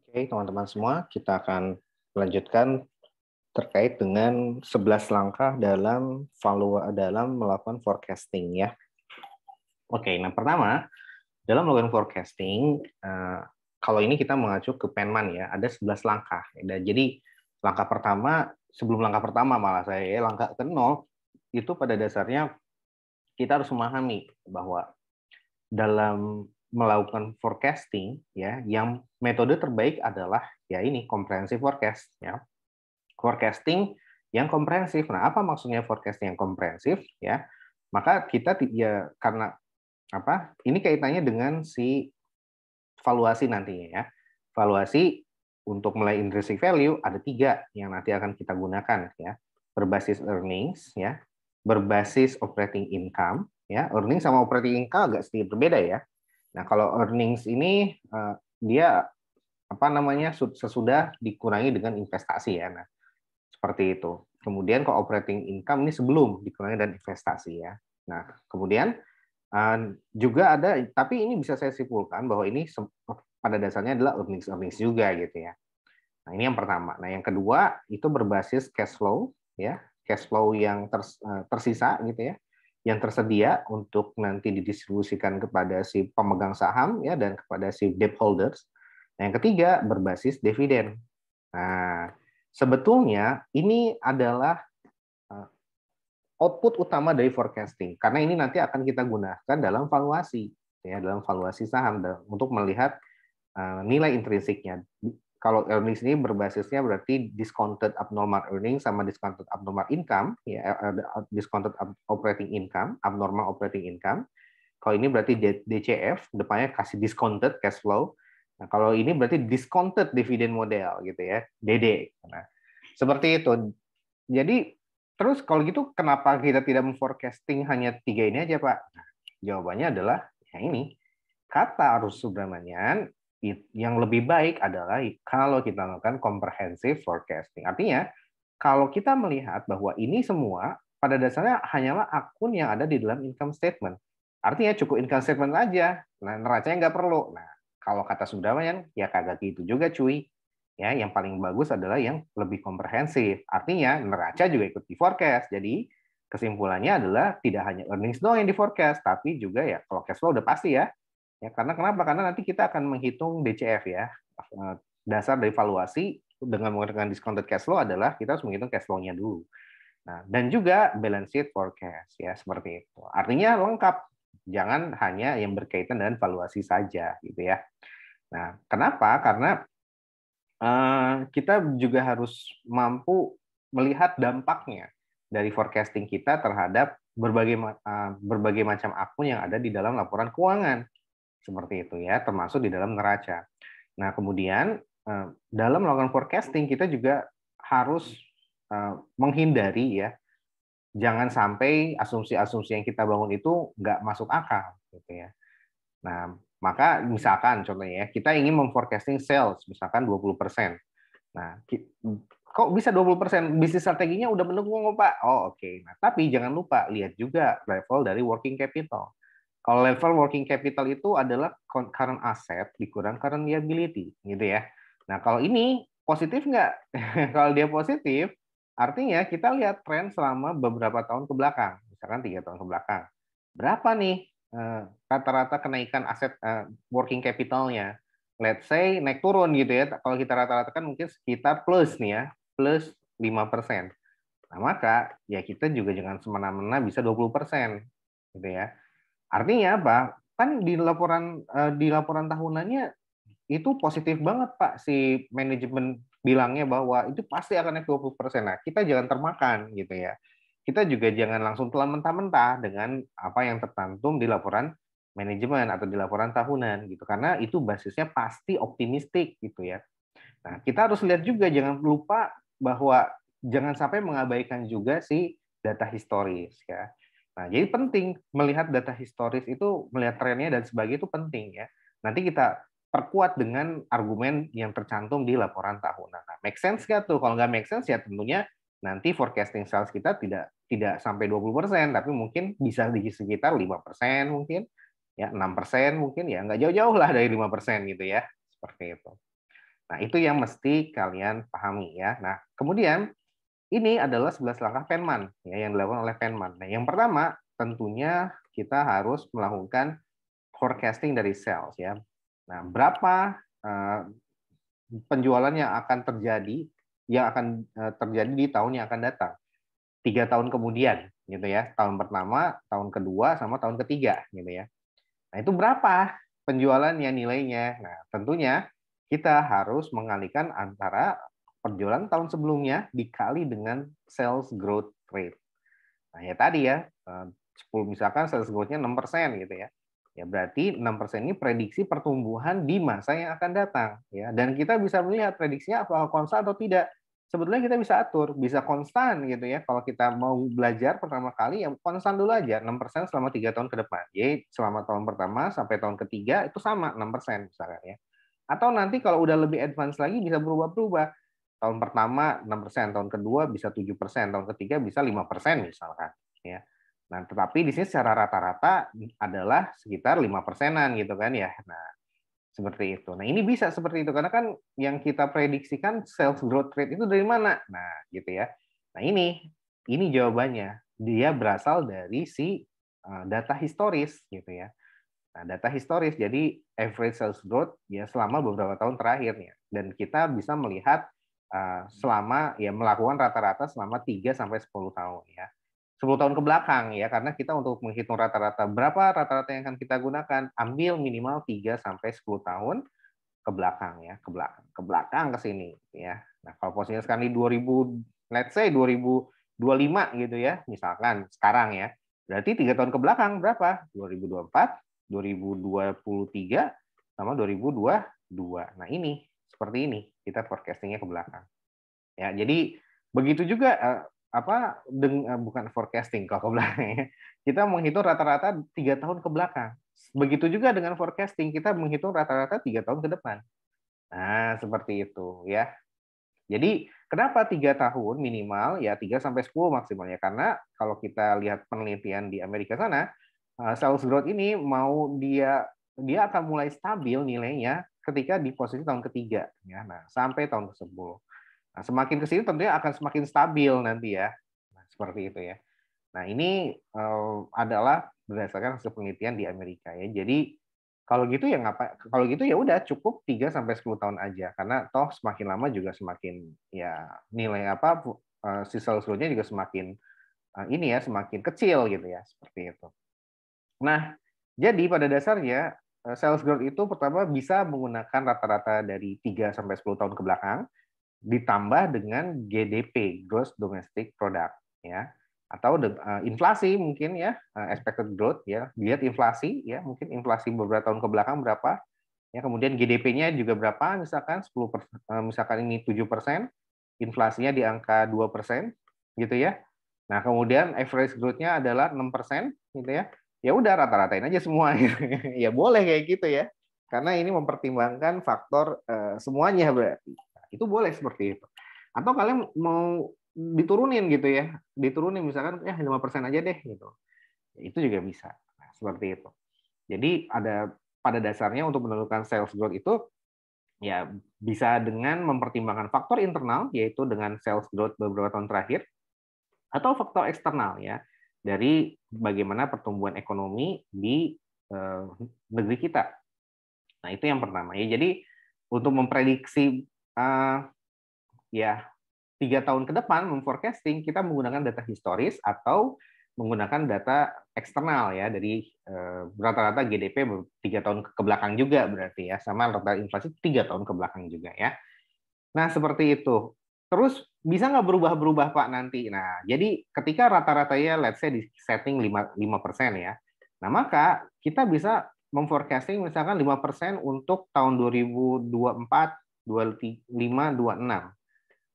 Oke, teman-teman semua, kita akan melanjutkan terkait dengan 11 langkah dalam melakukan forecasting ya. Oke, nah pertama, dalam melakukan forecasting, kalau ini kita mengacu ke Penman ya, ada 11 langkah. Jadi langkah pertama, sebelum langkah pertama malah saya ya, langkah ke-0 itu pada dasarnya kita harus memahami bahwa dalam melakukan forecasting ya, yang metode terbaik adalah ya ini comprehensive forecast ya. Forecasting yang komprehensif. Nah, apa maksudnya forecasting yang komprehensif ya? Maka kita ya karena apa? Ini kaitannya dengan si valuasi nantinya ya. Valuasi untuk mulai intrinsic value ada 3 yang nanti akan kita gunakan ya. Berbasis earnings ya, berbasis operating income ya. Earnings sama operating income agak sedikit berbeda ya. Nah, kalau earnings ini dia apa namanya sesudah dikurangi dengan investasi ya. Nah, seperti itu. Kemudian kalau operating income ini sebelum dikurangi dan investasi ya. Nah, kemudian juga ada, tapi ini bisa saya simpulkan bahwa ini pada dasarnya adalah earnings juga gitu ya. Nah, ini yang pertama. Nah, yang kedua itu berbasis cash flow ya, cash flow yang tersisa gitu ya, yang tersedia untuk nanti didistribusikan kepada si pemegang saham ya dan kepada si debt holders. Nah, yang ketiga berbasis dividen. Nah, sebetulnya ini adalah output utama dari forecasting karena ini nanti akan kita gunakan dalam valuasi ya, dalam valuasi saham untuk melihat nilai intrinsiknya. Kalau earnings ini berbasisnya berarti discounted abnormal earnings sama discounted abnormal income ya, discounted operating income, abnormal operating income. Kalau ini berarti DCF, depannya kasih discounted cash flow. Nah, kalau ini berarti discounted dividend model gitu ya, DD. Nah, seperti itu. Jadi terus kalau gitu kenapa kita tidak memforecasting hanya 3 ini aja, Pak? Nah, jawabannya adalah ya ini. Kata Arus Subramanian, yang lebih baik adalah kalau kita melakukan comprehensive forecasting. Artinya, kalau kita melihat bahwa ini semua pada dasarnya hanyalah akun yang ada di dalam income statement. Artinya cukup income statement aja. Nah, neracanya nggak perlu. Nah, kalau kata Subramanian, ya kagak gitu juga cuy. Ya, yang paling bagus adalah yang lebih komprehensif. Artinya neraca juga ikut di forecast. Jadi kesimpulannya adalah tidak hanya earnings doang yang di forecast, tapi juga ya kalau cash flow udah pasti ya. Ya, karena kenapa? Karena nanti kita akan menghitung DCF ya. Dasar dari valuasi dengan menggunakan discounted cash flow adalah kita harus menghitung cash flow-nya dulu. Nah, dan juga balance sheet forecast ya seperti itu. Artinya lengkap. Jangan hanya yang berkaitan dengan valuasi saja gitu ya. Nah, kenapa? Karena kita juga harus mampu melihat dampaknya dari forecasting kita terhadap berbagai macam akun yang ada di dalam laporan keuangan. Seperti itu ya, termasuk di dalam neraca. Nah, kemudian dalam melakukan forecasting kita juga harus menghindari ya, jangan sampai asumsi-asumsi yang kita bangun itu nggak masuk akal gitu ya. Nah, maka misalkan contohnya ya, kita ingin memforecasting sales misalkan 20%. Nah, kok bisa 20%? Bisnis strateginya udah mendukung kok, Pak. Oh, oke. Nah, tapi jangan lupa lihat juga level dari working capital. Kalau level working capital itu adalah current asset dikurang current liability, gitu ya. Nah, kalau ini positif nggak? Kalau dia positif, artinya kita lihat tren selama beberapa tahun ke belakang, misalkan 3 tahun ke belakang. Berapa nih rata-rata kenaikan aset working capitalnya? Let's say naik turun gitu ya. Kalau kita rata-rata kan mungkin sekitar plus nih ya, plus 5%. Nah, maka ya kita juga jangan semena-mena bisa 20% gitu ya. Artinya apa? Kan di laporan tahunannya itu positif banget Pak si manajemen bilangnya bahwa itu pasti akan naik 20%. Nah, kita jangan termakan gitu ya. Kita juga jangan langsung telan mentah-mentah dengan apa yang tercantum di laporan manajemen atau di laporan tahunan gitu. Karena itu basisnya pasti optimistik gitu ya. Nah, kita harus lihat juga jangan lupa bahwa jangan sampai mengabaikan juga si data historis ya. Nah, jadi penting melihat data historis itu, melihat trennya dan sebagainya itu penting ya. Nanti kita perkuat dengan argumen yang tercantum di laporan tahunan. Nah, make sense nggak tuh? Kalau nggak make sense ya tentunya nanti forecasting sales kita tidak sampai 20%, tapi mungkin bisa di sekitar 5% mungkin, ya 6% mungkin ya nggak jauh-jauh lah dari 5% gitu ya. Seperti itu. Nah, itu yang mesti kalian pahami ya. Nah, kemudian ini adalah 11 langkah Penman ya yang dilakukan oleh Penman. Nah, yang pertama tentunya kita harus melakukan forecasting dari sales ya. Nah, berapa penjualan yang akan terjadi di tahun yang akan datang. 3 tahun kemudian gitu ya. Tahun pertama, tahun kedua sama tahun ketiga gitu ya. Nah, itu berapa penjualannya nilainya? Nah, tentunya kita harus mengalihkan antara penjualan tahun sebelumnya dikali dengan sales growth rate. Nah, ya tadi ya, 10 misalkan sales growth-nya 6% gitu ya. Ya berarti 6% ini prediksi pertumbuhan di masa yang akan datang ya. Dan kita bisa melihat prediksinya apakah konstan atau tidak. Sebetulnya kita bisa atur, bisa konstan gitu ya. Kalau kita mau belajar pertama kali ya konstan dulu aja 6% selama 3 tahun ke depan. Jadi selama tahun pertama sampai tahun ketiga itu sama 6% misalkan ya. Atau nanti kalau udah lebih advance lagi bisa berubah-berubah. Tahun pertama 6%, tahun kedua bisa 7%, tahun ketiga bisa 5% misalkan ya. Nah, tetapi di sini secara rata-rata adalah sekitar 5%-an gitu kan ya. Nah, seperti itu. Nah, ini bisa seperti itu karena kan yang kita prediksikan sales growth rate itu dari mana? Nah, gitu ya. Nah, ini jawabannya. Dia berasal dari si data historis gitu ya. Nah, data historis jadi average sales growth ya selama beberapa tahun terakhir ya. Dan kita bisa melihat selama ya melakukan rata-rata selama 3 sampai 10 tahun ya. 10 tahun ke belakang ya, karena kita untuk menghitung rata-rata berapa rata-rata yang akan kita gunakan, ambil minimal 3 sampai 10 tahun ke belakang ya, ke belakang ke sini ya. Nah, kalau posisinya sekarang di 2000, let's say 2025 gitu ya, misalkan sekarang ya. Berarti 3 tahun ke belakang berapa? 2024, 2023 sama 2022. Nah, ini seperti ini kita forecastingnya ke belakang. Ya, jadi begitu juga bukan forecasting kalau ke belakang ya. Kita menghitung rata-rata 3 tahun ke belakang. Begitu juga dengan forecasting, kita menghitung rata-rata 3 tahun ke depan. Nah, seperti itu ya. Jadi kenapa 3 tahun minimal ya 3 sampai 10 maksimalnya? Karena kalau kita lihat penelitian di Amerika sana, sales growth ini mau dia akan mulai stabil nilainya ketika di posisi tahun ketiga ya. Nah, sampai tahun ke-10. Nah, semakin ke sini tentunya akan semakin stabil nanti ya. Nah, seperti itu ya. Nah, ini adalah berdasarkan hasil penelitian di Amerika ya. Jadi kalau gitu ya udah cukup 3 sampai 10 tahun aja karena toh semakin lama juga semakin ya nilai sisa usulnya juga semakin ini ya semakin kecil gitu ya, seperti itu. Nah, jadi pada dasarnya sales growth itu pertama bisa menggunakan rata-rata dari 3 sampai 10 tahun ke belakang ditambah dengan GDP, Gross Domestic Product ya, atau inflasi mungkin ya, expected growth ya, lihat inflasi ya, mungkin inflasi beberapa tahun ke belakang berapa ya, kemudian GDP-nya juga berapa, misalkan 10%, misalkan ini 7%, inflasinya di angka 2% gitu ya. Nah, kemudian average growth-nya adalah 6% gitu ya. Ya udah rata-ratain aja semua gitu. Ya boleh kayak gitu ya. Karena ini mempertimbangkan faktor semuanya berarti. Itu boleh seperti itu. Atau kalian mau diturunin gitu ya. Diturunin misalkan ya 5% aja deh gitu. Itu juga bisa. Nah, seperti itu. Jadi pada dasarnya untuk menentukan sales growth itu ya bisa dengan mempertimbangkan faktor internal yaitu dengan sales growth beberapa tahun terakhir atau faktor eksternal ya dari bagaimana pertumbuhan ekonomi di negeri kita. Nah, itu yang pertama ya. Jadi untuk memprediksi ya 3 tahun ke depan memforecasting kita menggunakan data historis atau menggunakan data eksternal ya dari rata-rata GDP 3 tahun ke belakang juga berarti ya sama rata inflasi 3 tahun ke belakang juga ya. Nah, seperti itu. Terus bisa nggak berubah-berubah Pak nanti? Nah, jadi ketika rata-ratanya let's say di setting 5% ya. Nah, maka kita bisa memforecasting misalkan 5% untuk tahun 2024, 25, 26.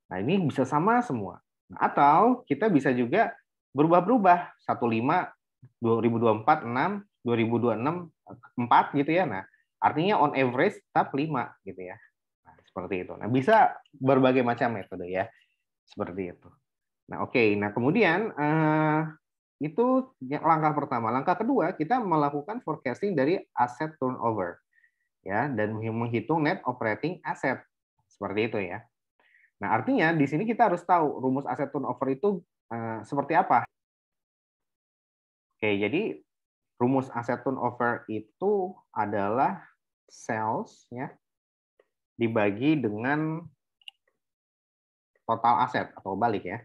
Nah, ini bisa sama semua. Nah, atau kita bisa juga berubah-berubah 15, 2024, 6, 2026, 4 gitu ya. Nah, artinya on average tetap 5 gitu ya. Nah, seperti itu. Nah, bisa berbagai macam metode ya. Seperti itu. Nah, oke. Nah, kemudian itu langkah pertama. Langkah kedua, kita melakukan forecasting dari asset turnover ya dan menghitung net operating asset. Seperti itu ya. Nah, artinya di sini kita harus tahu rumus asset turnover itu seperti apa. Oke, jadi rumus asset turnover itu adalah sales ya dibagi dengan total aset atau balik ya,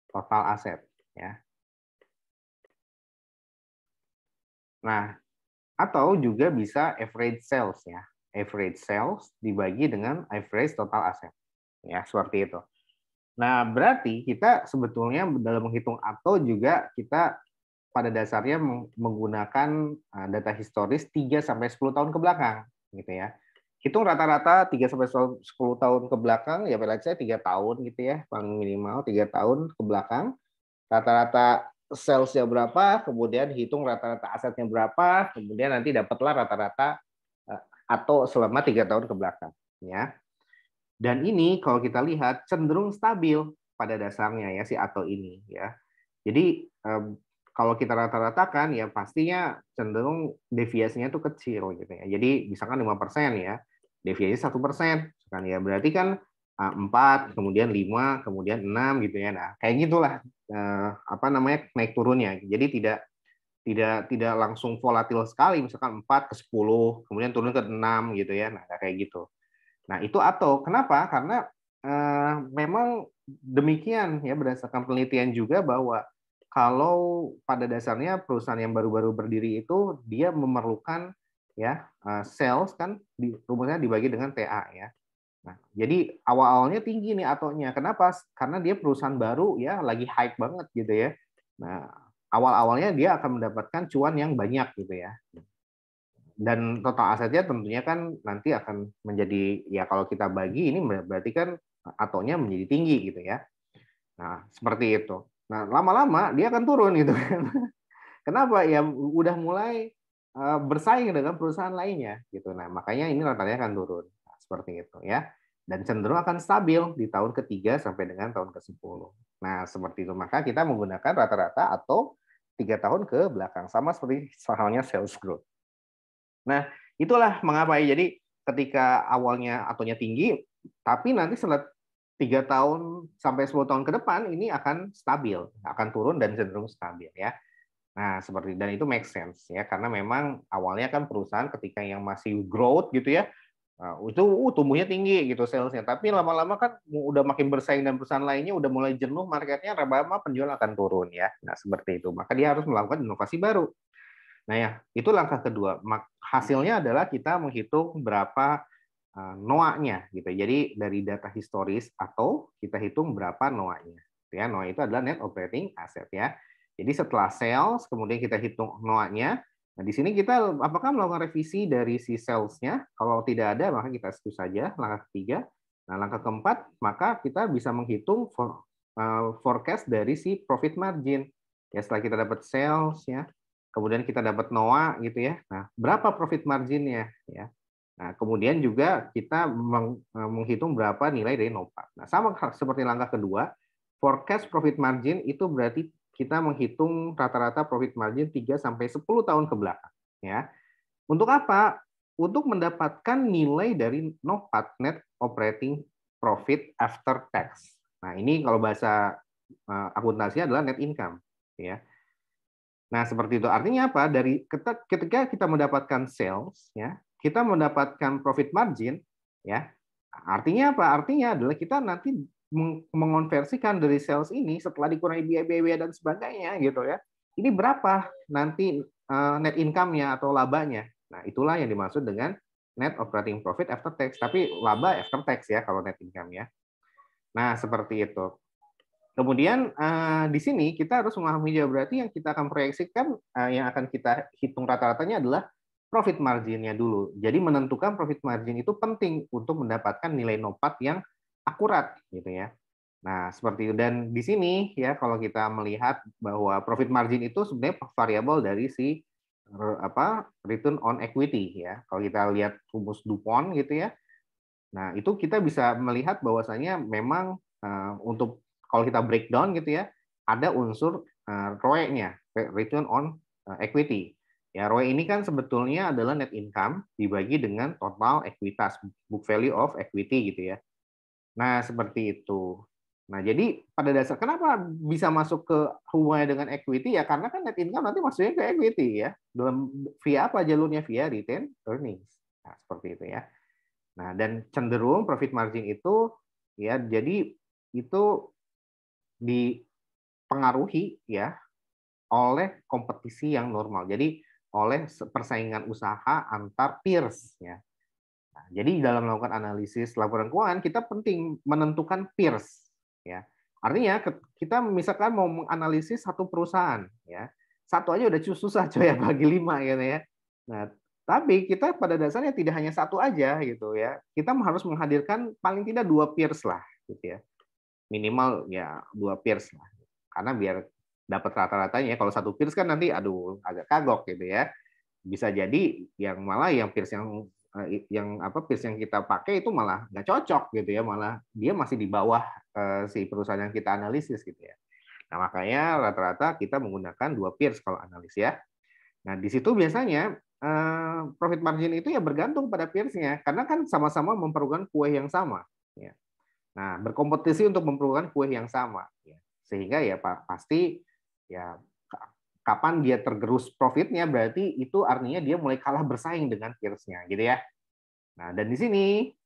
total aset ya. Nah, atau juga bisa average sales ya. Average sales dibagi dengan average total aset. Ya, seperti itu. Nah, berarti kita sebetulnya dalam menghitung atau juga kita pada dasarnya menggunakan data historis 3 sampai 10 tahun ke belakang gitu ya. Hitung rata-rata 3 sampai 10 tahun ke belakang ya berarti saya 3 tahun gitu ya, paling minimal 3 tahun ke belakang. Rata-rata sales-nya berapa, kemudian hitung rata-rata asetnya berapa, kemudian nanti dapatlah rata-rata atau selama 3 tahun ke belakang ya. Dan ini kalau kita lihat cenderung stabil pada dasarnya ya si atau ini ya. Jadi kalau kita rata-ratakan ya pastinya cenderung deviasinya tuh kecil gitu ya. Jadi misalkan 5% ya, deviasi 1%. Kan ya berarti kan 4, kemudian 5, kemudian 6 gitu ya. Nah, kayak gitulah apa namanya naik turunnya. Jadi tidak langsung volatil sekali misalkan 4 ke 10, kemudian turun ke 6 gitu ya. Nah, kayak gitu. Nah, itu atau kenapa? Karena memang demikian ya berdasarkan penelitian juga bahwa kalau pada dasarnya perusahaan yang baru-baru berdiri itu dia memerlukan ya sales kan rumusnya dibagi dengan TA ya. Nah, jadi awal-awalnya tinggi nih atonya. Kenapa? Karena dia perusahaan baru ya lagi hype banget gitu ya. Nah, awal-awalnya dia akan mendapatkan cuan yang banyak gitu ya. Dan total asetnya tentunya kan nanti akan menjadi ya kalau kita bagi ini berarti kan atonya menjadi tinggi gitu ya. Nah, seperti itu. Nah, lama-lama dia akan turun gitu kan. Kenapa? Ya udah mulai bersaing dengan perusahaan lainnya gitu. Nah, makanya ini rata-ratanya akan turun. Nah, seperti itu ya. Dan cenderung akan stabil di tahun ketiga sampai dengan tahun ke-10. Nah, seperti itu. Maka kita menggunakan rata-rata atau 3 tahun ke belakang. Sama seperti halnya sales growth. Nah, itulah mengapa ya. Jadi ketika awalnya atonya tinggi, tapi nanti setelah 3 tahun sampai 10 tahun ke depan ini akan stabil, akan turun dan cenderung stabil ya. Nah, seperti dan itu make sense ya karena memang awalnya kan perusahaan ketika yang masih growth gitu ya, itu tumbuhnya tinggi gitu salesnya, tapi lama-lama kan udah makin bersaing dan perusahaan lainnya udah mulai jenuh marketnya, lama-lama penjualan akan turun ya. Nah, seperti itu. Maka dia harus melakukan inovasi baru. Nah ya, itu langkah kedua. Hasilnya adalah kita menghitung berapa NOA-nya gitu. Jadi dari data historis atau kita hitung berapa NOA-nya. Ya, NOA itu adalah net operating asset ya. Jadi setelah sales, kemudian kita hitung NOA-nya. Nah, di sini kita apakah melakukan revisi dari si sales-nya? Kalau tidak ada, maka kita skip saja langkah ketiga. Nah, langkah keempat, maka kita bisa menghitung forecast dari si profit margin. Ya, setelah kita dapat sales ya, kemudian kita dapat NOA gitu ya. Nah, berapa profit marginnya ya? Nah, kemudian juga kita menghitung berapa nilai dari NOPAT. Nah, sama seperti langkah kedua, forecast profit margin itu berarti kita menghitung rata-rata profit margin 3 sampai 10 tahun ke belakang ya. Untuk apa? Untuk mendapatkan nilai dari NOPAT, net operating profit after tax. Nah, ini kalau bahasa akuntansinya adalah net income ya. Nah, seperti itu. Artinya apa? Dari ketika kita mendapatkan sales, ya, kita mendapatkan profit margin, ya. Artinya apa? Artinya adalah kita nanti mengonversikan dari sales ini setelah dikurangi biaya-biaya dan sebagainya, gitu ya. Ini berapa nanti net income-nya atau labanya? Nah, itulah yang dimaksud dengan net operating profit after tax. Tapi laba after tax ya kalau net income ya. Nah, seperti itu. Kemudian di sini kita harus memahami juga berarti yang kita akan proyeksikan, yang akan kita hitung rata-ratanya adalah profit margin-nya dulu. Jadi menentukan profit margin itu penting untuk mendapatkan nilai NOPAT yang akurat gitu ya. Nah, seperti itu. Dan di sini ya kalau kita melihat bahwa profit margin itu sebenarnya variabel dari si return on equity ya. Kalau kita lihat rumus DuPont gitu ya. Nah, itu kita bisa melihat bahwasanya memang untuk kalau kita breakdown gitu ya, ada unsur ROE-nya, return on equity. Ya, ROE ini kan sebetulnya adalah net income dibagi dengan total ekuitas, book value of equity gitu ya. Nah, seperti itu. Nah, jadi pada dasar kenapa bisa masuk ke hubungannya dengan equity ya karena kan net income nanti masuknya ke equity ya. Dalam via apa jalurnya? Via retained earnings. Nah, seperti itu ya. Nah, dan cenderung profit margin itu ya jadi itu dipengaruhi ya oleh kompetisi yang normal. Jadi oleh persaingan usaha antar peers ya. Nah, jadi dalam melakukan analisis laporan keuangan kita penting menentukan peers ya. Artinya kita misalkan mau menganalisis satu perusahaan ya. Satu aja udah susah coy bagi 5 gitu ya. Nah, tapi kita pada dasarnya tidak hanya satu aja gitu ya. Kita harus menghadirkan paling tidak 2 peers lah gitu ya. Minimal ya 2 peers lah. Karena biar dapat rata-ratanya kalau satu peers kan nanti aduh agak kagok gitu ya. Bisa jadi yang malah yang peers yang peers yang kita pakai itu malah nggak cocok gitu ya, malah dia masih di bawah si perusahaan yang kita analisis gitu ya. Nah, makanya rata-rata kita menggunakan 2 peers kalau analis ya. Nah, di situ biasanya profit margin itu ya bergantung pada peersnya karena kan sama-sama memperlukan kue yang sama ya. Nah, berkompetisi untuk memperlukan kue yang sama ya. Sehingga ya pasti ya kapan dia tergerus profitnya berarti itu artinya dia mulai kalah bersaing dengan peersnya gitu ya. Nah, dan di sini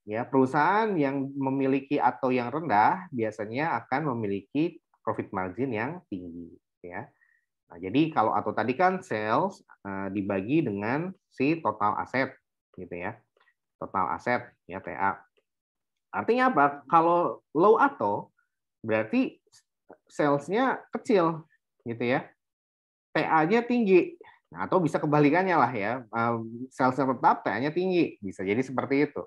ya perusahaan yang memiliki atau yang rendah biasanya akan memiliki profit margin yang tinggi ya. Nah, jadi kalau atau tadi kan sales dibagi dengan si total aset gitu ya. Total aset ya TA. Artinya apa? Kalau low atau berarti sales-nya kecil gitu ya. TA-nya tinggi. Nah, atau bisa kebalikannya lah ya. Sales-nya tetap, TA-nya tinggi. Bisa jadi seperti itu.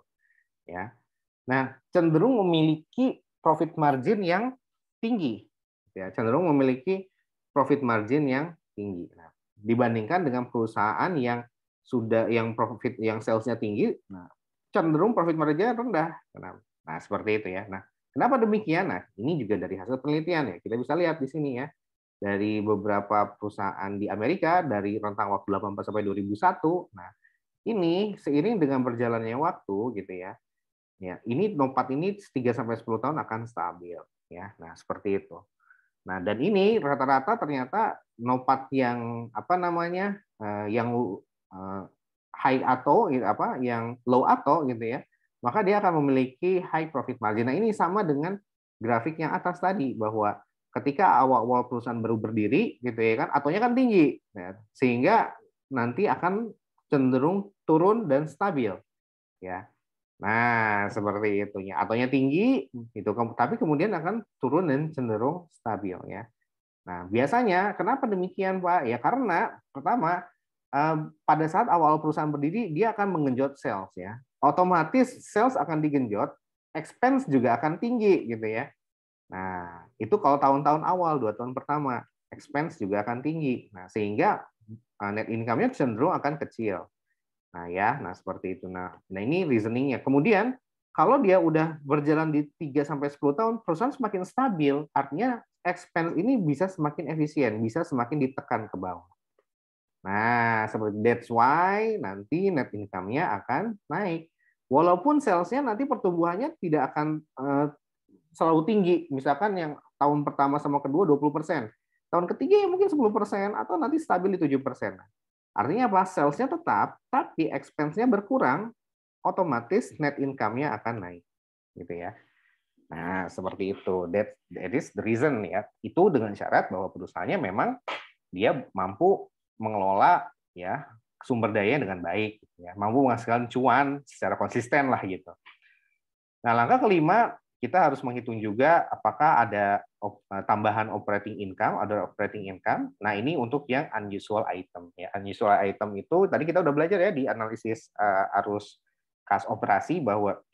Ya. Nah, cenderung memiliki profit margin yang tinggi. Ya, cenderung memiliki profit margin yang tinggi. Nah, dibandingkan dengan perusahaan yang profit yang sales-nya tinggi, nah, cenderung profit margin-nya rendah. Nah, seperti itu ya. Nah, kenapa demikian? Nah, ini juga dari hasil penelitian ya. Kita bisa lihat di sini ya. Dari beberapa perusahaan di Amerika dari rentang waktu 84 sampai 2001. Nah, ini seiring dengan berjalannya waktu gitu ya. Ya, ini NOPAT ini 3 sampai 10 tahun akan stabil ya. Nah, seperti itu. Nah, dan ini rata-rata ternyata NOPAT yang yang high atau yang low atau gitu ya. Maka dia akan memiliki high profit margin. Nah, ini sama dengan grafik yang atas tadi bahwa ketika awal-awal perusahaan baru berdiri gitu ya kan, atonya kan tinggi ya, sehingga nanti akan cenderung turun dan stabil ya. Nah, seperti itunya. Atonya tinggi itu tapi kemudian akan turun dan cenderung stabil ya. Nah, biasanya kenapa demikian, Pak? Ya karena pertama pada saat awal perusahaan berdiri dia akan menggenjot sales ya. Otomatis sales akan digenjot, expense juga akan tinggi gitu ya. Nah, itu kalau tahun-tahun awal, 2 tahun pertama, expense juga akan tinggi. Nah, sehingga net income-nya cenderung akan kecil. Nah, ya, seperti itu. Nah, ini reasoning-nya. Kemudian kalau dia udah berjalan di 3 sampai 10 tahun, perusahaan semakin stabil, artinya expense ini bisa semakin efisien, bisa semakin ditekan ke bawah. Nah, seperti that's why nanti net income-nya akan naik. Walaupun sales-nya nanti pertumbuhannya tidak akan selalu tinggi. Misalkan yang tahun pertama sama kedua 20%. Tahun ketiga ya mungkin 10% atau nanti stabil di 7%. Artinya apa? Sales-nya tetap, tapi expense-nya berkurang, otomatis net income-nya akan naik. Gitu ya. Nah, seperti itu. That is the reason ya. Itu dengan syarat bahwa perusahaannya memang dia mampu mengelola ya sumber daya dengan baik, ya, mampu menghasilkan cuan secara konsisten lah gitu. Nah, langkah kelima kita harus menghitung juga apakah ada tambahan operating income, other operating income. Nah, ini untuk yang unusual item. Ya, unusual item itu tadi kita udah belajar ya di analisis arus kas operasi bahwa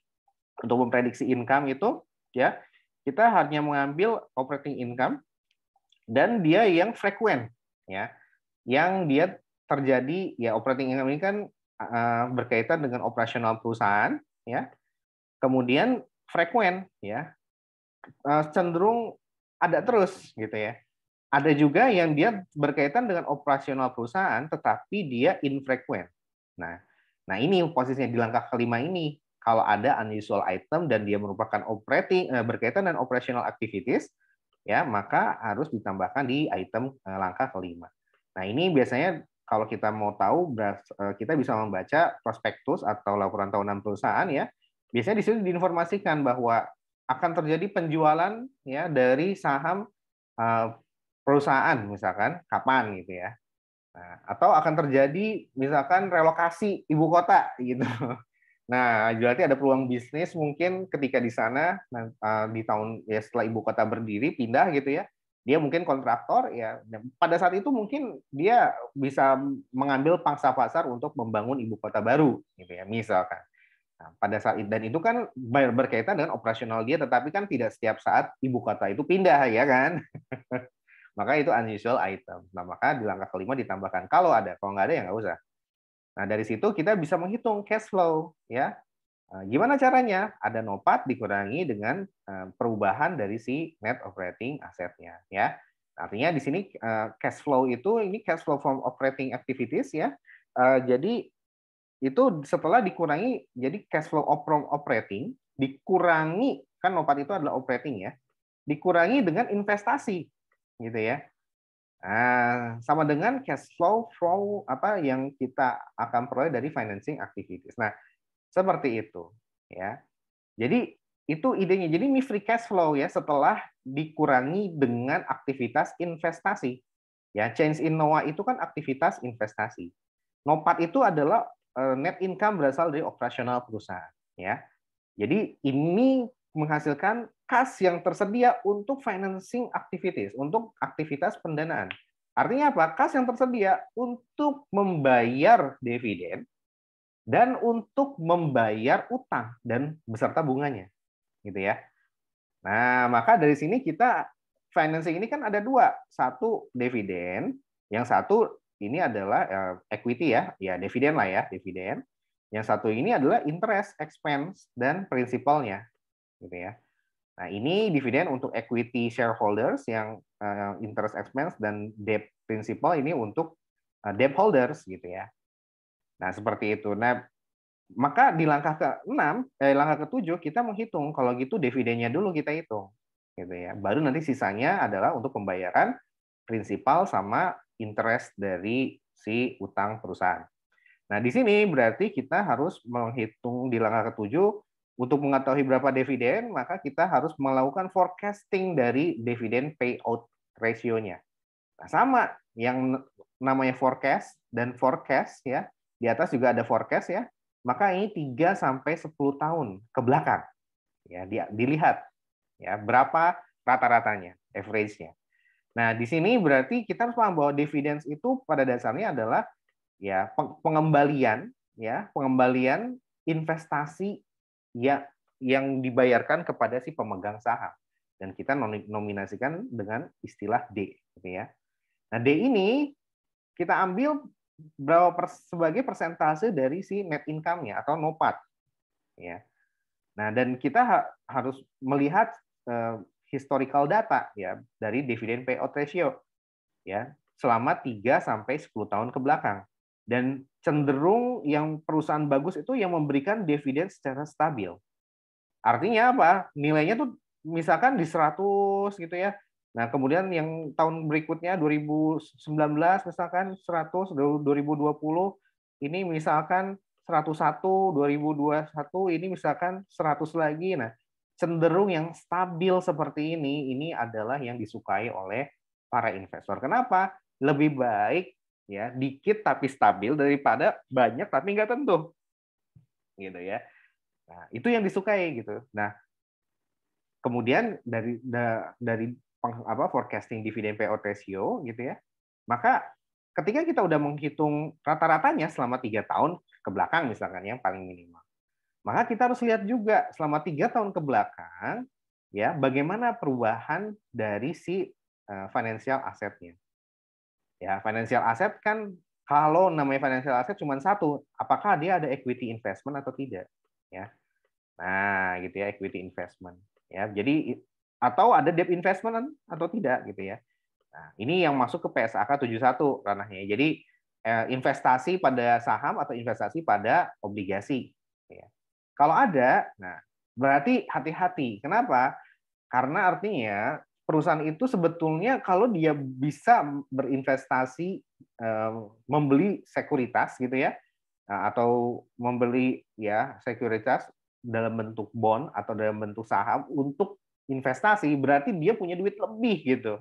untuk memprediksi income itu ya kita hanya mengambil operating income dan dia yang frekuen ya. Yang dia terjadi ya operating income ini kan berkaitan dengan operasional perusahaan ya. Kemudian frekuen ya. Cenderung ada terus gitu ya. Ada juga yang dia berkaitan dengan operasional perusahaan tetapi dia infrequent. Nah, ini posisinya di langkah kelima ini kalau ada unusual item dan dia merupakan berkaitan dengan operational activities, ya maka harus ditambahkan di item langkah kelima. Nah ini biasanya kalau kita mau tahu, kita bisa membaca prospektus atau laporan tahunan perusahaan ya. Biasanya di situ diinformasikan bahwa akan terjadi penjualan ya dari saham perusahaan misalkan kapan gitu ya. Nah, atau akan terjadi misalkan relokasi ibu kota gitu. Nah, berarti ada peluang bisnis mungkin ketika di sana di tahun ya setelah ibu kota berdiri pindah gitu ya. Dia mungkin kontraktor ya. Pada saat itu mungkin dia bisa mengambil pangsa pasar untuk membangun ibu kota baru gitu ya, misalkan. Nah, pada saat dan itu kan berkaitan dengan operasional dia, tetapi kan tidak setiap saat ibu kota itu pindah ya kan. Maka itu unusual item. Nah, maka di langkah kelima ditambahkan kalau ada, kalau nggak ada ya nggak usah. Nah, dari situ kita bisa menghitung cash flow ya. Gimana caranya? Ada NOPAT dikurangi dengan perubahan dari si net operating assetnya ya. Artinya di sini cash flow itu ini cash flow from operating activities ya. Jadi itu setelah dikurangi jadi cash flow from operating dikurangi kan NOPAT itu adalah operating ya. Dikurangi dengan investasi gitu ya. Nah, sama dengan cash flow from apa yang kita akan peroleh dari financing activities. Nah, seperti itu, ya. Jadi itu idenya. Jadi ini free cash flow ya setelah dikurangi dengan aktivitas investasi. Ya, change in NOA itu kan aktivitas investasi. NOPAT itu adalah net income berasal dari operasional perusahaan, ya. Jadi ini menghasilkan kas yang tersedia untuk financing activities, untuk aktivitas pendanaan. Artinya apa? Kas yang tersedia untuk membayar dividen dan untuk membayar utang dan beserta bunganya, gitu ya. Nah, maka dari sini kita financing ini kan ada dua, satu dividen, yang satu ini adalah equity ya, ya dividen lah ya, dividen. Yang satu ini adalah interest expense dan prinsipalnya, gitu ya. Nah, ini dividen untuk equity shareholders yang interest expense dan debt principal ini untuk debt holders gitu ya. Nah, seperti itu. Nah, maka di langkah ke-6, langkah ke-7 kita menghitung kalau gitu dividennya dulu kita hitung. Gitu ya. Baru nanti sisanya adalah untuk pembayaran prinsipal sama interest dari si utang perusahaan. Nah, di sini berarti kita harus menghitung di langkah ke-7 untuk mengetahui berapa dividen, maka kita harus melakukan forecasting dari dividen payout ratio-nya. Nah, sama yang namanya forecast dan forecast ya. Di atas juga ada forecast ya. Maka ini 3 sampai 10 tahun ke belakang. Ya, dilihat ya berapa rata-ratanya, average-nya. Nah, di sini berarti kita harus paham bahwa dividends itu pada dasarnya adalah ya pengembalian investasi ya yang dibayarkan kepada si pemegang saham dan kita nominasikan dengan istilah D gitu ya. Nah, D ini kita ambil sebagai persentase dari si net income-nya atau NOPAT ya. Nah, dan kita harus melihat historical data ya dari dividend payout ratio ya selama 3 sampai 10 tahun ke belakang. Dan cenderung yang perusahaan bagus itu yang memberikan dividen secara stabil. Artinya apa? Nilainya tuh misalkan di 100 gitu ya. Nah, kemudian yang tahun berikutnya 2019 misalkan 100, 2020 ini misalkan 101, 2021 ini misalkan 100 lagi. Nah, cenderung yang stabil seperti ini adalah yang disukai oleh para investor. Kenapa? Lebih baik ya dikit tapi stabil daripada banyak tapi nggak tentu, gitu ya. Nah, itu yang disukai gitu. Nah, kemudian dari forecasting dividen payout ratio gitu ya, maka ketika kita udah menghitung rata-ratanya selama 3 tahun ke belakang misalkan yang paling minimal, maka kita harus lihat juga selama 3 tahun ke belakang ya bagaimana perubahan dari si financial assetnya. Ya, financial asset kan kalau namanya financial asset cuma satu, apakah dia ada equity investment atau tidak, ya. Nah, gitu ya, equity investment. Ya, jadi atau ada debt investment atau tidak gitu ya. Nah, ini yang masuk ke PSAK 71 ranahnya. Jadi investasi pada saham atau investasi pada obligasi, ya. Kalau ada, nah berarti hati-hati. Kenapa? Karena artinya perusahaan itu sebetulnya kalau dia bisa berinvestasi, membeli sekuritas gitu ya, atau membeli ya sekuritas dalam bentuk bond atau dalam bentuk saham untuk investasi, berarti dia punya duit lebih gitu.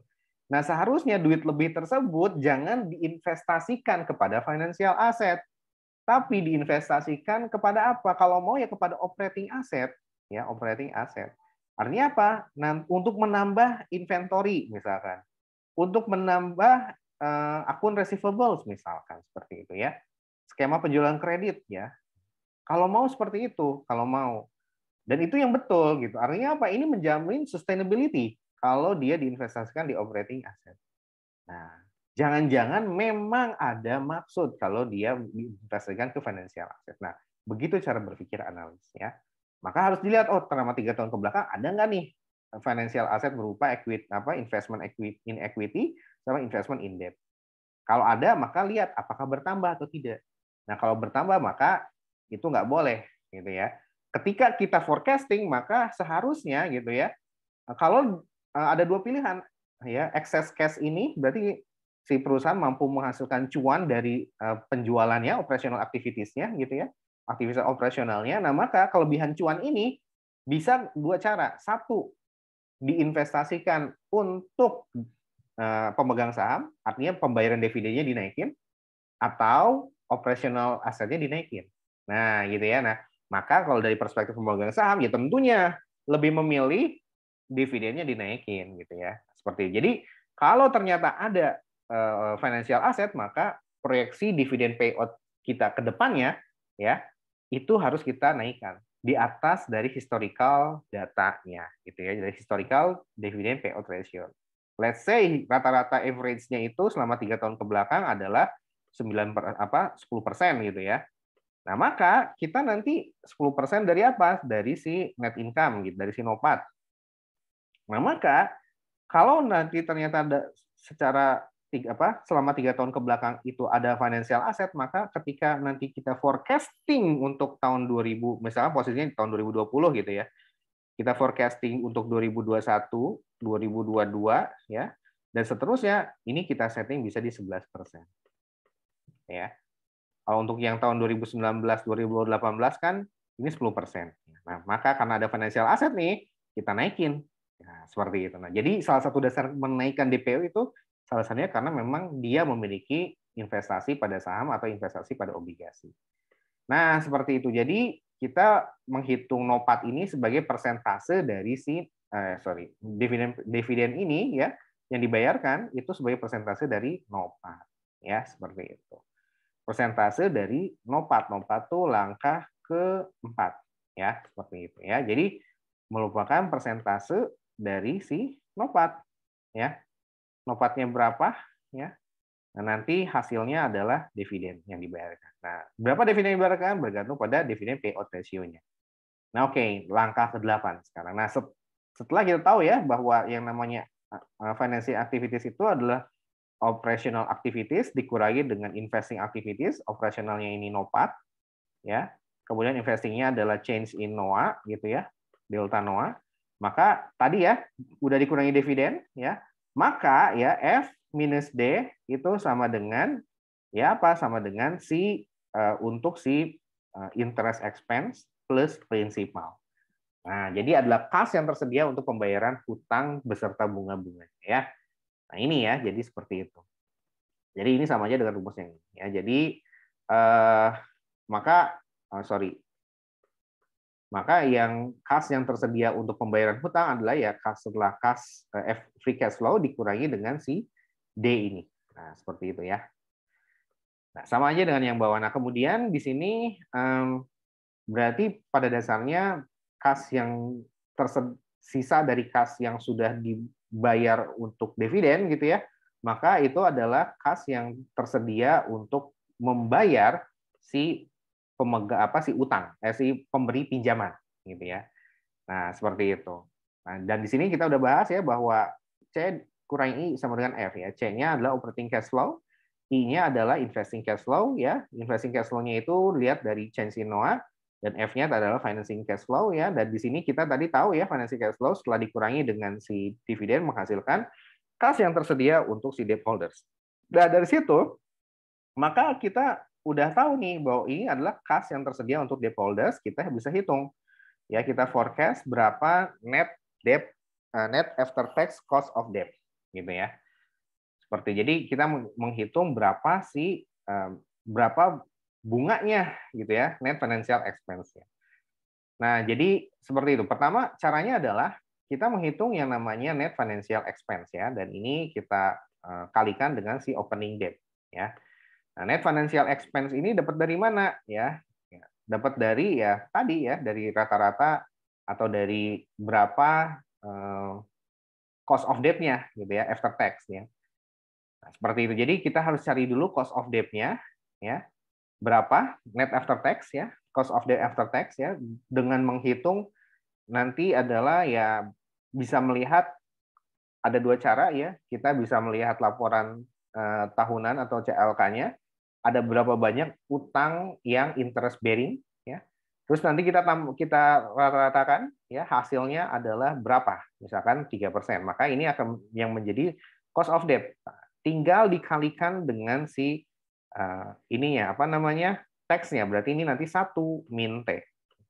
Nah, seharusnya duit lebih tersebut jangan diinvestasikan kepada financial asset, tapi diinvestasikan kepada apa? Kalau mau ya kepada operating asset, ya operating asset. Artinya apa? Nah, untuk menambah inventory misalkan, untuk menambah akun receivables misalkan seperti itu ya. Skema penjualan kredit ya. Kalau mau seperti itu, kalau mau. Dan itu yang betul gitu. Artinya apa? Ini menjamin sustainability kalau dia diinvestasikan di operating asset. Nah, jangan-jangan memang ada maksud kalau dia diinvestasikan ke financial asset. Nah, begitu cara berpikir analis ya. Maka harus dilihat, oh selama 3 tahun ke belakang ada nggak nih financial asset berupa equity, investment in equity sama investment in debt. Kalau ada, maka lihat apakah bertambah atau tidak. Nah, kalau bertambah maka itu nggak boleh gitu ya. Ketika kita forecasting maka seharusnya gitu ya, kalau ada dua pilihan ya, excess cash ini berarti si perusahaan mampu menghasilkan cuan dari penjualannya, operational activities-nya gitu ya, aktivitas operasionalnya. Nah, maka kelebihan cuan ini bisa dua cara. Satu, diinvestasikan untuk pemegang saham, artinya pembayaran dividennya dinaikin, atau operasional asetnya dinaikin. Nah, gitu ya. Nah, maka kalau dari perspektif pemegang saham, ya tentunya lebih memilih dividennya dinaikin, gitu ya. Seperti itu. Jadi, kalau ternyata ada financial asset, maka proyeksi dividen payout kita ke depannya, ya, itu harus kita naikkan di atas dari historical datanya, gitu ya, dari historical dividend payout ratio. Let's say rata-rata average-nya itu selama 3 tahun ke belakang adalah 10% gitu ya. Nah, maka kita nanti 10% dari apa? Dari si net income gitu, dari si NOPAT. Nah, maka kalau nanti ternyata ada secara selama 3 tahun ke belakang itu ada financial asset, maka ketika nanti kita forecasting untuk tahun 2000, misalnya posisinya di tahun 2020 gitu ya. Kita forecasting untuk 2021, 2022 ya, dan seterusnya, ini kita setting bisa di 11%. Ya. Kalau untuk yang tahun 2019, 2018 kan ini 10%. Nah, maka karena ada financial asset nih, kita naikin. Nah, seperti itu. Nah, jadi salah satu dasar menaikkan DPO itu salah satunya karena memang dia memiliki investasi pada saham atau investasi pada obligasi. Nah, seperti itu. Jadi kita menghitung NOPAT ini sebagai persentase dari si dividen ini ya yang dibayarkan itu sebagai persentase dari NOPAT ya, seperti itu. Persentase dari NOPAT. NOPAT itu langkah keempat ya, seperti itu ya. Jadi merupakan persentase dari si NOPAT ya. NOPAT-nya berapa ya? Nah, nanti hasilnya adalah dividen yang dibayarkan. Nah, berapa dividen yang dibayarkan bergantung pada dividen payout ratio-nya. Nah, oke, langkah ke-8 sekarang. Nah, setelah kita tahu ya bahwa yang namanya financing activities itu adalah operational activities dikurangi dengan investing activities, operasionalnya ini NOPAT, ya. Kemudian investingnya adalah change in NOA, gitu ya, delta NOA. Maka tadi ya, udah dikurangi dividen, ya. Maka ya F minus D itu sama dengan ya apa? Sama dengan si untuk si interest expense plus principal. Nah, jadi adalah kas yang tersedia untuk pembayaran hutang beserta bunga-bunganya ya. Nah, ini ya, jadi seperti itu. Jadi ini sama aja dengan rumusnya ini. Ya, jadi maka yang kas yang tersedia untuk pembayaran hutang adalah ya kas setelah kas free cash flow dikurangi dengan si D ini. Nah, seperti itu ya. Nah, sama aja dengan yang bawah. Nah, kemudian di sini berarti pada dasarnya kas yang tersisa dari kas yang sudah dibayar untuk dividen gitu ya, maka itu adalah kas yang tersedia untuk membayar si si utang, si pemberi pinjaman gitu ya. Nah, seperti itu. Nah, dan di sini kita udah bahas ya bahwa C kurang I sama dengan F ya. C-nya adalah operating cash flow, I-nya adalah investing cash flow ya. Investing cash flow-nya itu lihat dari change in NOA, Dan F-nya adalah financing cash flow ya. Dan di sini kita tadi tahu ya financing cash flow setelah dikurangi dengan si dividen menghasilkan kas yang tersedia untuk si debt holders. Nah, dari situ maka kita udah tahu nih bahwa ini adalah kas yang tersedia untuk debt holders, kita bisa hitung. Ya, kita forecast berapa net debt net after tax cost of debt gitu ya. Seperti jadi kita menghitung berapa sih berapa bunganya gitu ya, net financial expense-nya. Nah, jadi seperti itu. Pertama, caranya adalah kita menghitung yang namanya net financial expense ya, dan ini kita kalikan dengan si opening debt ya. Nah, net financial expense ini dapat dari mana ya? Dapat dari ya tadi ya, dari rata-rata atau dari berapa cost of debt-nya gitu ya, after tax ya. Nah, seperti itu. Jadi kita harus cari dulu cost of debt-nya ya. Berapa net after tax ya, cost of debt after tax ya, dengan menghitung nanti adalah ya bisa melihat ada dua cara ya. Kita bisa melihat laporan tahunan atau CLK-nya, ada berapa banyak utang yang interest bearing ya. Terus nanti kita rata-ratakan ya, hasilnya adalah berapa? Misalkan 3%. Maka ini akan yang menjadi cost of debt. Tinggal dikalikan dengan si ininya apa namanya? Tax-nya. Berarti ini nanti 1 min T.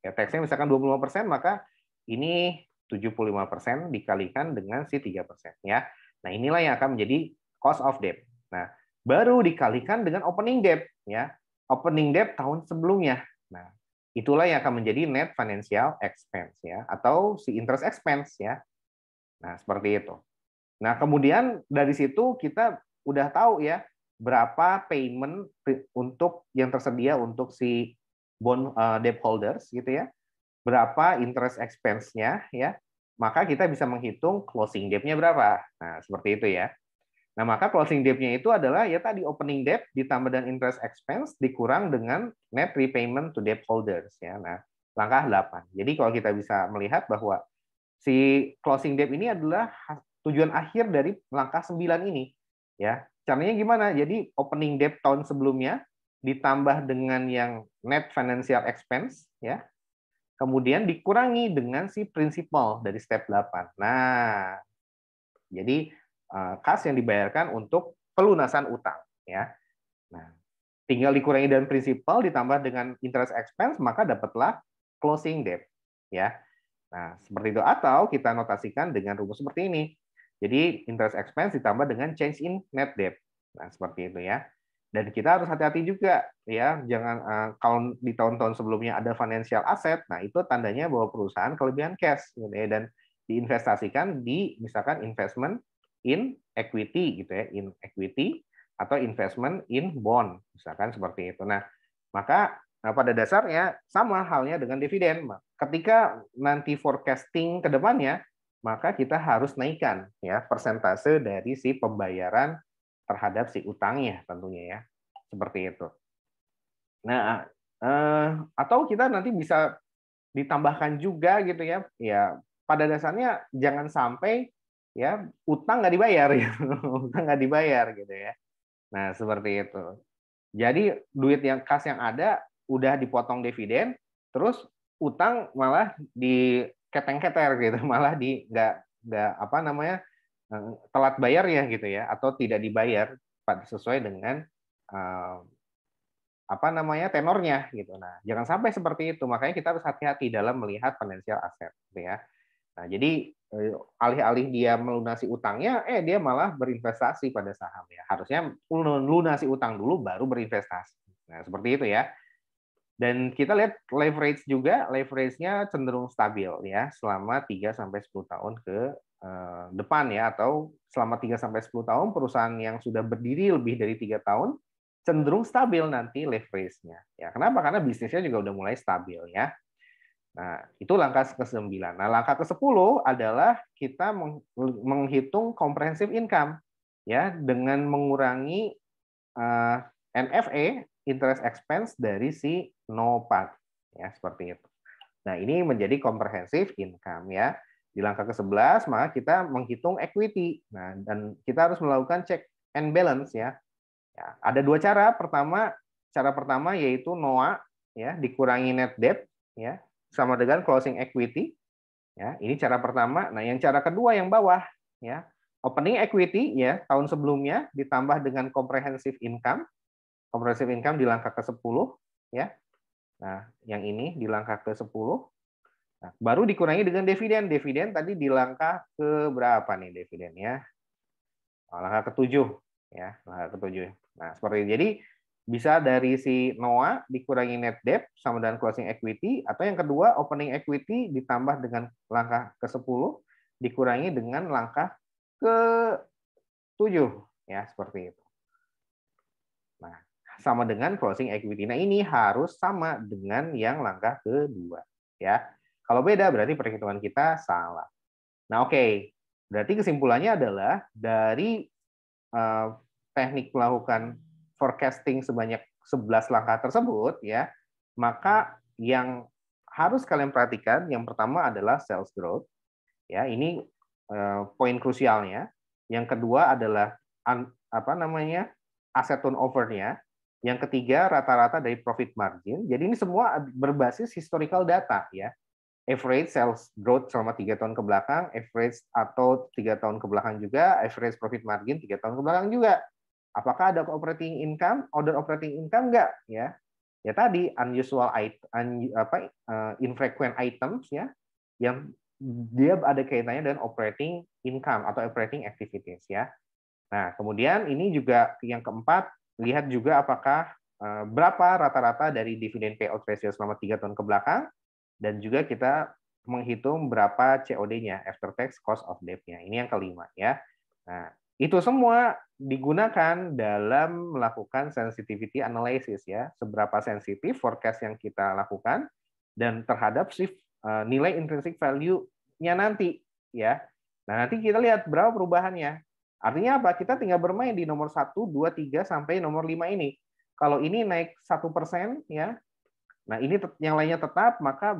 Ya, tax-nya misalkan 25%, maka ini 75% dikalikan dengan si 3% ya. Nah, inilah yang akan menjadi cost of debt. Nah, baru dikalikan dengan opening debt ya. Opening debt tahun sebelumnya. Nah, itulah yang akan menjadi net financial expense ya, atau si interest expense ya. Nah, seperti itu. Nah, kemudian dari situ kita udah tahu ya berapa payment untuk yang tersedia untuk si bond debt holders gitu ya. Berapa interest expense-nya ya. Maka kita bisa menghitung closing debt-nya berapa. Nah, seperti itu ya. Nah, maka closing debt-nya itu adalah ya tadi opening debt ditambah dengan interest expense dikurang dengan net repayment to debt holders ya. Nah, langkah 8. Jadi kalau kita bisa melihat bahwa si closing debt ini adalah tujuan akhir dari langkah 9 ini ya. Caranya gimana? Jadi opening debt tahun sebelumnya ditambah dengan yang net financial expense ya. Kemudian dikurangi dengan si principal dari step 8. Nah, jadi kas yang dibayarkan untuk pelunasan utang ya. Nah, tinggal dikurangi dan prinsipal ditambah dengan interest expense maka dapatlah closing debt ya. Nah, seperti itu atau kita notasikan dengan rumus seperti ini. Jadi interest expense ditambah dengan change in net debt. Nah, seperti itu ya. Dan kita harus hati-hati juga ya, jangan kalau di tahun-tahun sebelumnya ada financial asset, nah itu tandanya bahwa perusahaan kelebihan cash gitu ya, dan diinvestasikan di misalkan investment in equity gitu ya, in equity atau investment in bond, misalkan seperti itu. Nah, maka pada dasarnya sama halnya dengan dividen. Ketika nanti forecasting ke depannya, maka kita harus naikkan ya persentase dari si pembayaran terhadap si utangnya tentunya ya. Seperti itu. Nah, atau kita nanti bisa ditambahkan juga gitu ya. Ya, pada dasarnya jangan sampai ya utang nggak dibayar gitu. Utang nggak dibayar gitu ya. Nah, seperti itu. Jadi duit yang kas yang ada udah dipotong dividen, terus utang malah diketeng-keter gitu, malah di nggak apa namanya telat bayar ya gitu ya, atau tidak dibayar sesuai dengan apa namanya tenornya gitu. Nah, jangan sampai seperti itu. Makanya kita harus hati-hati dalam melihat financial asset gitu ya. Nah, jadi alih-alih dia melunasi utangnya, dia malah berinvestasi pada saham ya. Harusnya lunasi utang dulu baru berinvestasi. Nah, seperti itu ya. Dan kita lihat leverage juga, leverage-nya cenderung stabil ya selama 3 sampai 10 tahun ke depan ya, atau selama 3 sampai 10 tahun perusahaan yang sudah berdiri lebih dari 3 tahun cenderung stabil nanti leverage-nya. Ya, kenapa? Karena bisnisnya juga udah mulai stabil ya. Nah, itu langkah ke-9. Nah, langkah ke-10 adalah kita menghitung comprehensive income ya dengan mengurangi NFE, interest expense dari si NOPAT ya, seperti itu. Nah, ini menjadi comprehensive income ya. Di langkah ke-11 maka kita menghitung equity. Nah, dan kita harus melakukan check and balance ya. Ya, ada dua cara. Cara pertama yaitu NOA ya, dikurangi net debt ya, sama dengan closing equity. Ya, ini cara pertama. Nah, yang cara kedua yang bawah, ya, opening equity ya tahun sebelumnya ditambah dengan comprehensive income. Comprehensive income di langkah ke-10 ya. Nah, yang ini di langkah ke-10. Nah, baru dikurangi dengan dividen. Dividen tadi di langkah ke berapa nih dividennya? Langkah ke-7 ya, langkah ke-7. Nah, seperti itu. Jadi bisa dari si NOA dikurangi net debt sama dengan closing equity, atau yang kedua opening equity ditambah dengan langkah ke-10 dikurangi dengan langkah ke-7 ya, seperti itu. Nah, sama dengan closing equity. Nah, ini harus sama dengan yang langkah kedua ya. Kalau beda berarti perhitungan kita salah. Nah, oke. Berarti kesimpulannya adalah dari teknik melakukan forecasting sebanyak 11 langkah tersebut ya, maka yang harus kalian perhatikan yang pertama adalah sales growth. Ya, ini poin krusialnya. Yang kedua adalah asset turnover-nya. Yang ketiga rata-rata dari profit margin. Jadi ini semua berbasis historical data ya. Average sales growth selama 3 tahun ke belakang, average atau 3 tahun ke belakang juga, average profit margin 3 tahun ke belakang juga. Apakah ada operating income, order operating income enggak ya? Ya tadi unusual infrequent items ya, yang dia ada kaitannya dengan operating income atau operating activities ya. Nah, kemudian ini juga yang keempat, lihat juga apakah berapa rata-rata dari dividen payout ratio selama 3 tahun ke belakang, dan juga kita menghitung berapa COD-nya, after tax cost of debt-nya. Ini yang kelima ya. Nah, itu semua digunakan dalam melakukan sensitivity analysis ya. Seberapa sensitif forecast yang kita lakukan dan terhadap nilai intrinsic value-nya nanti ya. Nah, nanti kita lihat berapa perubahannya. Artinya apa? Kita tinggal bermain di nomor 1, 2, 3 sampai nomor 5 ini. Kalau ini naik 1% ya. Nah, ini yang lainnya tetap, maka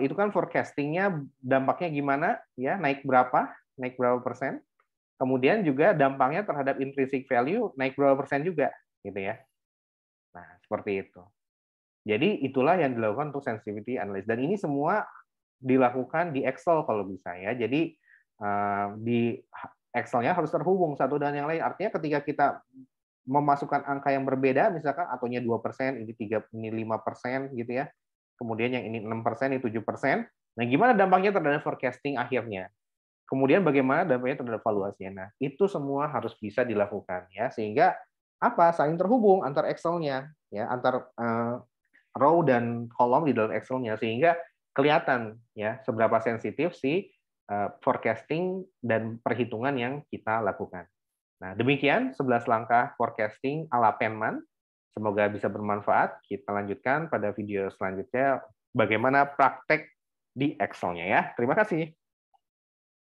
itu kan forecasting-nya dampaknya gimana ya, naik berapa persen. Kemudian juga dampaknya terhadap intrinsic value naik berapa persen juga gitu ya. Nah, seperti itu. Jadi itulah yang dilakukan untuk sensitivity analysis, dan ini semua dilakukan di Excel kalau bisa ya. Jadi di Excel-nya harus terhubung satu dan yang lain. Artinya ketika kita memasukkan angka yang berbeda, misalkan atonya 2%, ini 3, ini 5% gitu ya. Kemudian yang ini 6%, ini 7%. Nah, gimana dampaknya terhadap forecasting akhirnya? Kemudian bagaimana dampaknya terhadap valuasinya? Nah, itu semua harus bisa dilakukan ya, sehingga apa? Saling terhubung antar Excel-nya ya, antar row dan kolom di dalam Excel-nya, sehingga kelihatan ya seberapa sensitif si forecasting dan perhitungan yang kita lakukan. Nah, demikian 11 langkah forecasting ala Penman. Semoga bisa bermanfaat. Kita lanjutkan pada video selanjutnya bagaimana praktek di Excel-nya ya. Terima kasih.